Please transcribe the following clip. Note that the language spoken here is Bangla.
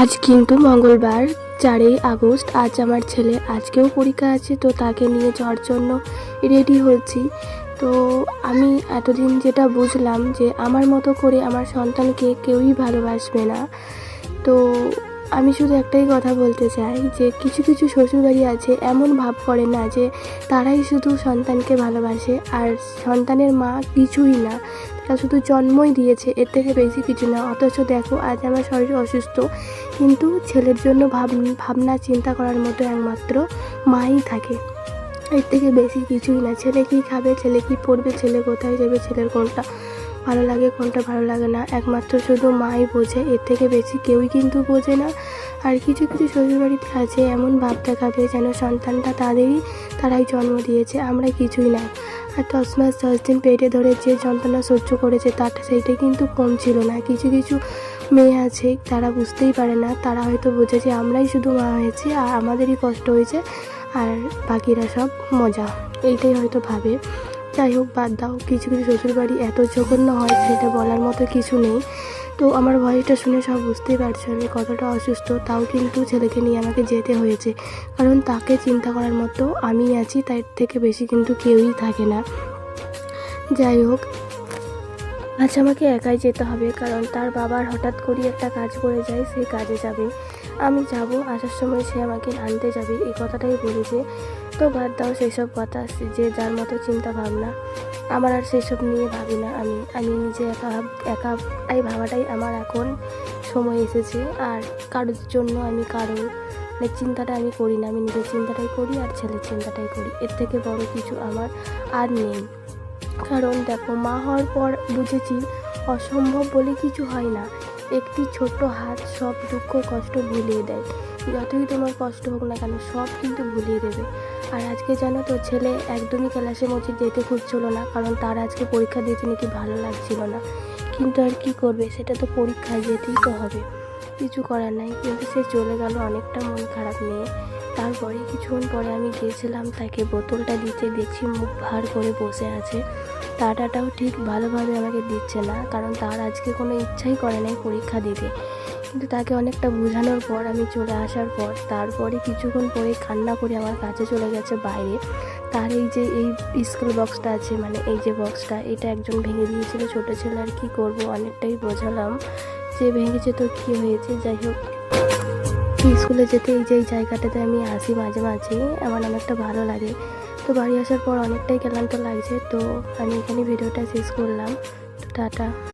আজ কিন্তু মঙ্গলবার 4ই আগস্ট। আজ আমার ছেলে আজকেও পরীক্ষা আছে, তো তাকে নিয়ে যাওয়ার জন্য রেডি হচ্ছি। তো আমি এতদিন যেটা বুঝলাম যে আমার মতো করে আমার সন্তানকে কেউই ভালোবাসবে না। তো আমি শুধু একটাই কথা বলতে চাই যে কিছু কিছু শ্বশুরবাড়ি আছে এমন ভাব করে না যে তারাই শুধু সন্তানকে ভালোবাসে, আর সন্তানের মা কিছুই না, তারা শুধু জন্মই দিয়েছে, এর থেকে বেশি কিছু না। অথচ দেখো আজ আমার শরীর অসুস্থ, কিন্তু ছেলের জন্য ভাবনা চিন্তা করার মতো একমাত্র মাই থাকে, এর থেকে বেশি কিছুই না। ছেলে কী খাবে, ছেলে কী পড়বে, ছেলে কোথায় যাবে, ছেলের কোনটা ভালো লাগে কোনটা ভালো লাগে না একমাত্র শুধু মাই বোঝে, এর থেকে বেশি কেউই কিন্তু বোঝে না। আর কিছু কিছু শ্বশুরবাড়িতে আছে এমন ভাব দেখাবে যেন সন্তানটা তারাই জন্ম দিয়েছে, আমরা কিছুই না। আর 10 মাস 10 দিন পেটে ধরে যে যন্ত্রণা সহ্য করেছে সেইটা কিন্তু কম ছিল না। কিছু কিছু মেয়ে আছে তারা বুঝতেই পারে না, তারা হয়তো বোঝে যে আমরাই শুধু মা হয়েছি আর আমাদেরই কষ্ট হয়েছে আর বাকিরা সব মজা, এইটাই হয়তো ভাবে। যাই হোক, বাদ দাও। কিছু কিছু শ্বশুরবাড়ি এত জঘন্য হয় সেটা বলার মতো কিছু নেই। তো আমার ভয়েসটা শুনে সব বুঝতেই পারছো আমি কতটা অসুস্থ, তাও কিন্তু ছেলেকে নিয়ে আমাকে যেতে হয়েছে, কারণ তাকে চিন্তা করার মতো আমি আছি, তার থেকে বেশি কিন্তু কেউই থাকে না। যাই হোক, আজ আমাকে একাই যেতে হবে, কারণ তার বাবার হঠাৎ করে একটা কাজ পড়ে যায়, সেই কাজে যাবে। আমি যাব, আসার সময় সে আমাকে আনতে যাবে, এই কথাটাই বলেছে। তো বাদ দাও সেসব কথা, যে যার মতো চিন্তা ভাবনা, আমার আর সেসব নিয়ে ভাবি না। আমি নিজে একাই ভাবাটাই আমার এখন সময় এসেছে। আর কারোর জন্য আমি চিন্তাটা আমি করি না, আমি নিজের চিন্তাটাই করি আর ছেলের চিন্তাটাই করি, এর থেকে বড় কিছু আমার আর নেই। কারণ দেখো, মা হওয়ার পর বুঝেছি অসম্ভব বলে কিছু হয় না। একটি ছোট্ট হাত সব দুঃখ কষ্ট ভুলিয়ে দেয়, যতই তোমার কষ্ট হোক না কেন সব কিন্তু ভুলিয়ে দেবে। আর আজকে জানো তো, ছেলে একদমই ক্লাসে মসজিদ যেতে খুঁজছিল না, কারণ তার আজকে পরীক্ষা দিতে নাকি ভালো লাগছিল না। কিন্তু আর কি করবে, সেটা তো পরীক্ষায় যেতেই তো হবে, কিছু করার নাই। কিন্তু সে চলে গেল অনেকটা মন খারাপ নিয়ে। তারপরে কিছুক্ষণ পরে আমি গিয়েছিলাম তাকে বোতলটা দিতে, দেখছি মুখ ভার করে বসে আছে। টাটাটাও ঠিক ভালোভাবে আমাকে দিচ্ছে না, কারণ তার আজকে কোনো ইচ্ছাই করে নাই পরীক্ষা দিতে। কিন্তু তাকে অনেকটা বোঝানোর পর আমি চলে আসার পর তারপরে কিছুক্ষণ পরে কান্না করে আমার কাছে চলে গেছে বাইরে। তার এই স্কুল বক্সটা আছে, মানে এই যে বক্সটা, এটা একজন ভেঙে দিয়েছিল, ছোটো ছেলে। আর কি করব, অনেকটাই বোঝালাম যে ভেঙেছে তো কী হয়েছে। যাই হোক, স্কুলে যেতে এই যে এই জায়গাটাতে আমি আসি মাঝে মাঝে, আমার অনেকটা ভালো লাগে। তো বাড়ি আসার পর অনেকটাই ক্লান্ত লাগছে, তো আমি এখানে ভিডিওটা শেষ করলাম। তো টাটা।